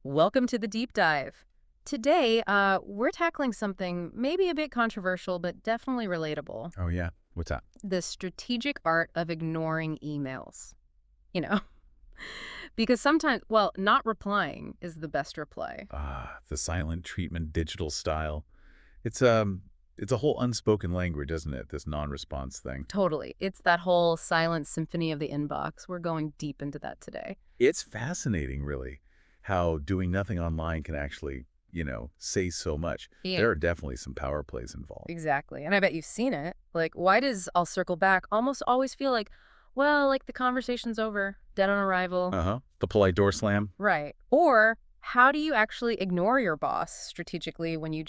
Welcome to the deep dive. Today, we're tackling something maybe a bit controversial, but definitely relatable. Oh, yeah. What's that? The strategic art of ignoring emails. You know, because sometimes, well, not replying is the best reply. Ah, the silent treatment digital style. It's a whole unspoken language, isn't it? This non-response thing. Totally. It's that whole silent symphony of the inbox. We're going deep into that today. It's fascinating, really, how doing nothing online can actually, say so much. Yeah, There are definitely some power plays involved. exactly. And I bet you've seen it. Like, why does I'll circle back almost always feel like, well, like the conversation's over, dead on arrival? Uh-huh. The polite door slam. Right. Or how do you actually ignore your boss strategically when you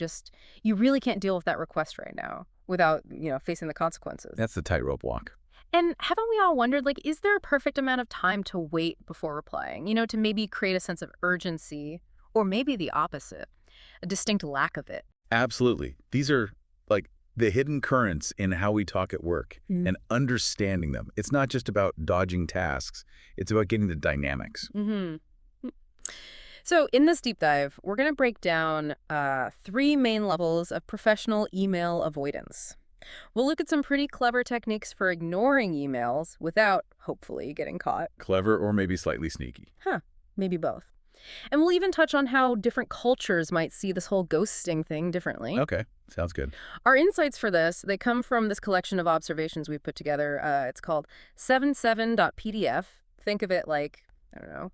really can't deal with that request right now without, facing the consequences? That's the tightrope walk. And haven't we all wondered, like, is there a perfect amount of time to wait before replying, to maybe create a sense of urgency or maybe the opposite, a distinct lack of it? Absolutely. These are like the hidden currents in how we talk at work Mm. and understanding them. It's not just about dodging tasks. It's about getting the dynamics. Hmm. So, in this deep dive, we're going to break down three main levels of professional email avoidance. We'll look at some pretty clever techniques for ignoring emails without, hopefully, getting caught. Clever or maybe slightly sneaky. Huh, maybe both. And we'll even touch on how different cultures might see this whole ghosting thing differently. Okay, sounds good. Our insights for this, they come from this collection of observations we've put together. It's called 77.pdf. Think of it like, I don't know,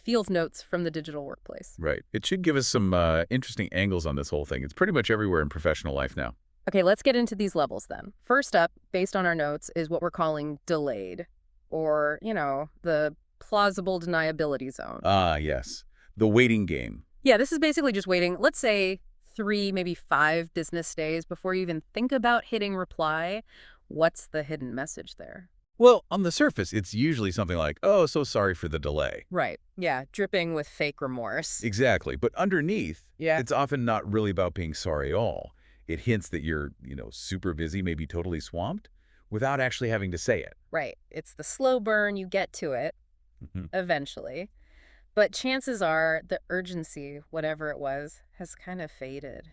field notes from the digital workplace. Right. It should give us some interesting angles on this whole thing. It's pretty much everywhere in professional life now. Okay, let's get into these levels then. First up, based on our notes, is what we're calling delayed, or, the plausible deniability zone. Ah, yes. The waiting game. Yeah, this is basically just waiting, let's say 3, maybe 5 business days before you even think about hitting reply. What's the hidden message there? Well, on the surface, it's usually something like, oh, so sorry for the delay. Right. Yeah, dripping with fake remorse. Exactly. But underneath, Yeah. it's often not really about being sorry at all. It hints that you're, super busy, maybe totally swamped, without actually having to say it. Right. It's the slow burn, you get to it Mhm. eventually. But chances are the urgency, whatever it was, has kind of faded.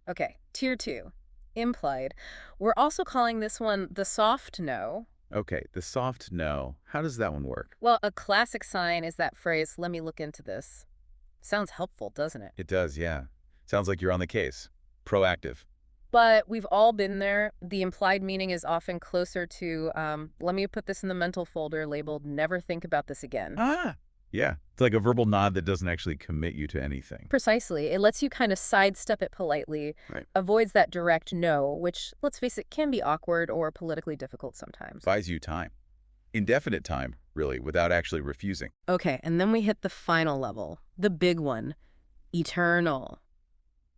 Okay, tier 2, implied. We're also calling this one the soft no. Okay, the soft no. How does that one work? Well, a classic sign is that phrase, let me look into this. Sounds helpful, doesn't it? It does, yeah. Sounds like you're on the case. Proactive. But we've all been there. The implied meaning is often closer to, let me put this in the mental folder labeled never think about this again. Ah, yeah. It's like a verbal nod that doesn't actually commit you to anything. Precisely. It lets you kind of sidestep it politely, Right. avoids that direct no, which, let's face it, can be awkward or politically difficult sometimes. Buys you time. Indefinite time, really, without actually refusing. Okay, and then we hit the final level, the big one, eternal,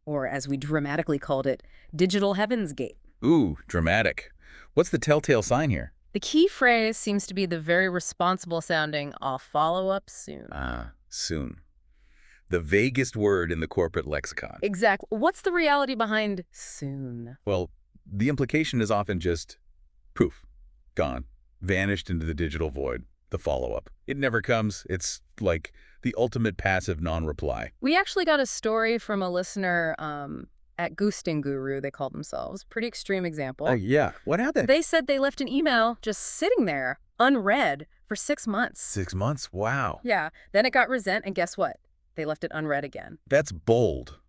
or as we dramatically called it, digital heaven's gate. Ooh, dramatic. What's the telltale sign here? The key phrase seems to be the very responsible sounding, I'll follow up soon. Ah, soon. The vaguest word in the corporate lexicon. Exactly. What's the reality behind soon? Well, the implication is often just poof, gone, vanished into the digital void, the follow-up. It never comes. It's like the ultimate passive non-reply. We actually got a story from a listener at Ghosting Guru, they called themselves. Pretty extreme example. Oh, yeah. What happened? They said they left an email just sitting there, unread, for 6 months. 6 months? Wow. Yeah. Then it got resent, and guess what? They left it unread again. That's bold.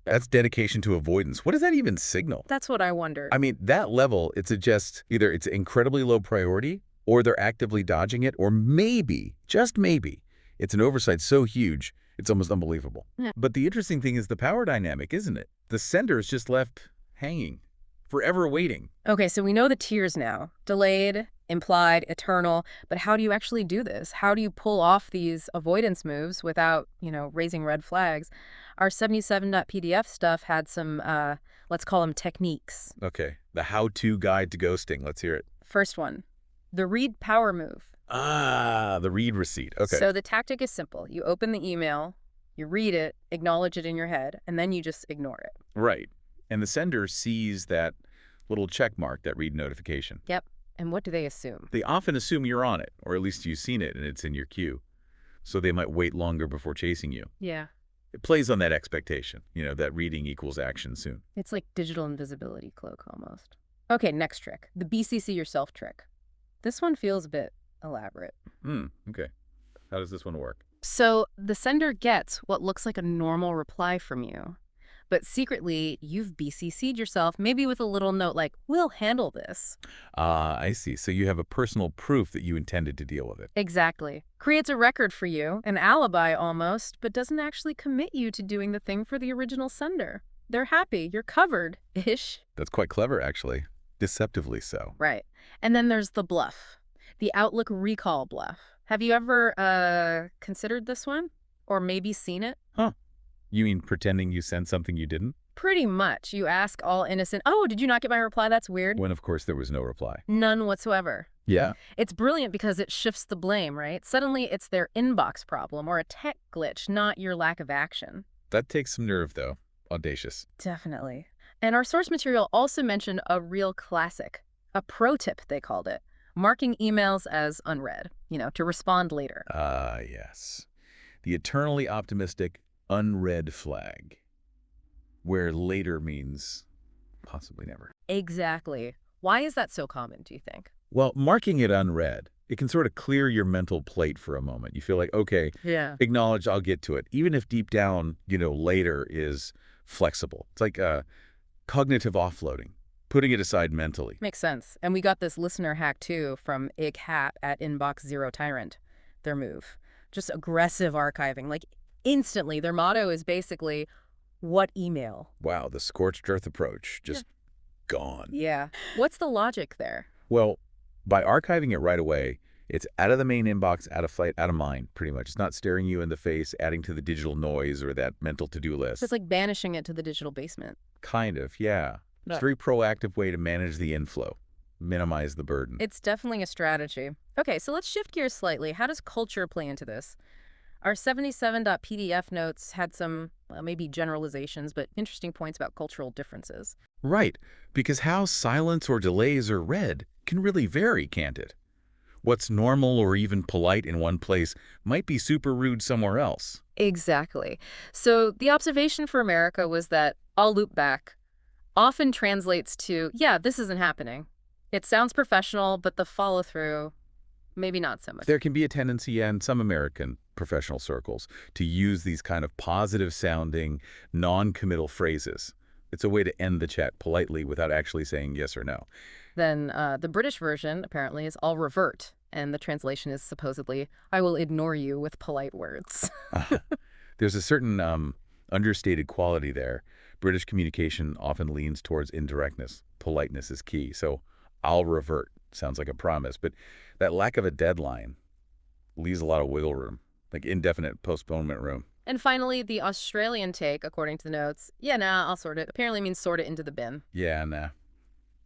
That's dedication to avoidance. What does that even signal? That's what I wondered. I mean, that level, it suggests either it's incredibly low priority, or they're actively dodging it, or maybe, just maybe, it's an oversight so huge, it's almost unbelievable. Yeah. But the interesting thing is the power dynamic, isn't it? The sender is just left hanging, forever waiting. Okay, so we know the tiers now. Delayed, implied, eternal. But how do you actually do this? How do you pull off these avoidance moves without, raising red flags? Our 77.pdf stuff had some, let's call them techniques. Okay, the how-to guide to ghosting. Let's hear it. First one, the read power move. Ah, the read receipt. Okay. So the tactic is simple. You open the email, you read it, acknowledge it in your head, and then you just ignore it. Right. And the sender sees that little check mark, that read notification. Yep. And what do they assume? They often assume you're on it, or at least you've seen it and it's in your queue. so they might wait longer before chasing you. Yeah. It plays on that expectation, that reading equals action soon. It's like digital invisibility cloak almost. Okay, next trick. The BCC yourself trick. This one feels a bit elaborate. Okay. How does this one work? So the sender gets what looks like a normal reply from you, but secretly you've BCC'd yourself, maybe with a little note like, we'll handle this. Ah, I see. So you have a personal proof that you intended to deal with it. Exactly. Creates a record for you, an alibi almost, but doesn't actually commit you to doing the thing for the original sender. They're happy. You're covered-ish. That's quite clever, actually. Deceptively so. Right. And then there's the bluff, the Outlook recall bluff. Have you ever considered this one? Or maybe seen it? Huh. You mean pretending you sent something you didn't? Pretty much. You ask all innocent, oh, did you not get my reply? That's weird. When, of course, there was no reply. None whatsoever. Yeah. It's brilliant because it shifts the blame, right? Suddenly it's their inbox problem or a tech glitch, not your lack of action. That takes some nerve, though. Audacious. Definitely. And our source material also mentioned a real classic, a pro tip, they called it, marking emails as unread, to respond later. Ah, yes. The eternally optimistic unread flag, where later means possibly never. Exactly. Why is that so common, do you think? Well, marking it unread, it can sort of clear your mental plate for a moment. You feel like, okay, Yeah. acknowledge, I'll get to it. Even if deep down, later is flexible. It's like cognitive offloading, putting it aside mentally. Makes sense. And we got this listener hack, too, from Ig Hat at Inbox Zero Tyrant, their move. Just aggressive archiving. Like, instantly, their motto is basically, what email? Wow, the scorched earth approach, just gone. Yeah. What's the logic there? Well, by archiving it right away, it's out of the main inbox, out of sight, out of mind, pretty much. It's not staring you in the face, adding to the digital noise or that mental to-do list. So it's like banishing it to the digital basement. Kind of, yeah. It's Right. a very proactive way to manage the inflow, minimize the burden. It's definitely a strategy. Okay, so let's shift gears slightly. How does culture play into this? Our 77.pdf notes had some, maybe generalizations, but interesting points about cultural differences. Right, because how silence or delays are read can really vary, can't it? What's normal or even polite in one place might be super rude somewhere else. Exactly. So the observation for America was that I'll loop back often translates to, yeah, this isn't happening. It sounds professional, but the follow-through, maybe not so much. There can be a tendency in some American professional circles to use these kind of positive-sounding, non-committal phrases. It's a way to end the chat politely without actually saying yes or no. Then the British version, apparently, is I'll revert. And the translation is supposedly, I will ignore you with polite words. There's a certain understated quality there. British communication often leans towards indirectness. Politeness is key. So I'll revert sounds like a promise. But that lack of a deadline leaves a lot of wiggle room, like indefinite postponement room. And finally, the Australian take, according to the notes, yeah, nah, I'll sort it, apparently means sort it into the bin. Yeah, nah.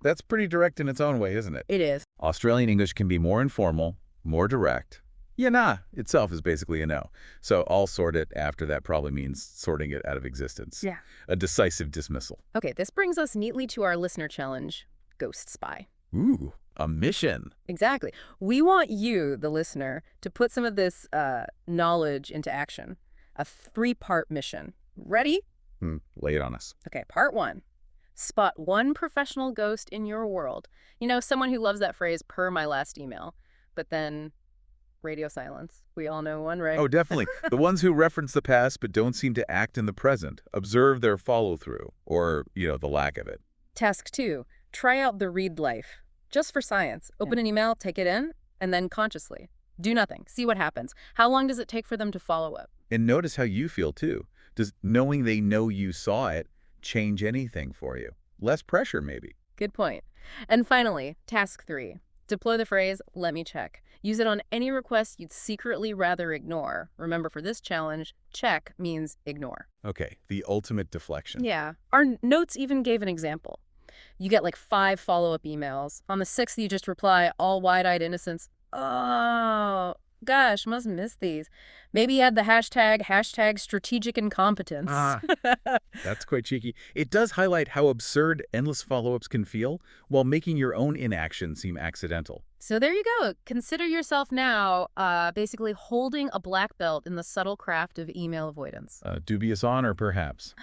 That's pretty direct in its own way, isn't it? It is. Australian English can be more informal, more direct. Yeah, nah itself is basically a no. So I'll sort it after that probably means sorting it out of existence. Yeah. A decisive dismissal. Okay, this brings us neatly to our listener challenge, Ghost Spy. Ooh, a mission. Exactly. We want you, the listener, to put some of this knowledge into action. A 3-part mission. Ready? Lay it on us. Okay, part 1. Spot one professional ghost in your world. Someone who loves that phrase, per my last email. But then radio silence. We all know one, right? Oh, definitely. The ones who reference the past but don't seem to act in the present. Observe their follow-through, or, the lack of it. Task 2. Try out the read life. Just for science. Open an email, take it in, and then consciously. Do nothing. See what happens. How long does it take for them to follow up? And notice how you feel, too. Does knowing they know you saw it change anything for you? Less pressure, maybe. Good point. And finally, task 3. Deploy the phrase, let me check. Use it on any request you'd secretly rather ignore. Remember, for this challenge, check means ignore. Okay, the ultimate deflection. Yeah. Our notes even gave an example. You get like 5 follow-up emails. On the 6th, you just reply, all wide-eyed innocence. Oh, gosh, must miss these. Maybe add the hashtag strategic incompetence. That's quite cheeky. It does highlight how absurd endless follow-ups can feel while making your own inaction seem accidental. So there you go. Consider yourself now basically holding a black belt in the subtle craft of email avoidance. Dubious honor, perhaps.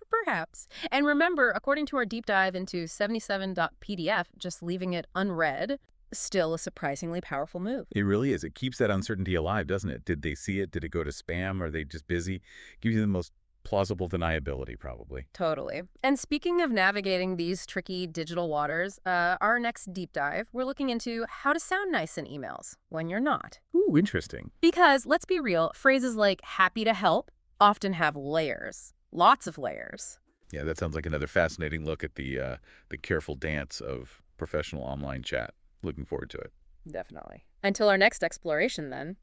Perhaps. And remember, according to our deep dive into 77.pdf, just leaving it unread, still a surprisingly powerful move. It really is. It keeps that uncertainty alive, doesn't it? Did they see it? Did it go to spam? Are they just busy? Gives you the most plausible deniability, probably. Totally. And speaking of navigating these tricky digital waters, our next deep dive, we're looking into how to sound nice in emails when you're not. Ooh, interesting. Because let's be real, phrases like happy to help often have layers, lots of layers. Yeah, that sounds like another fascinating look at the careful dance of professional online chat. Looking forward to it. Definitely. Until our next exploration, then.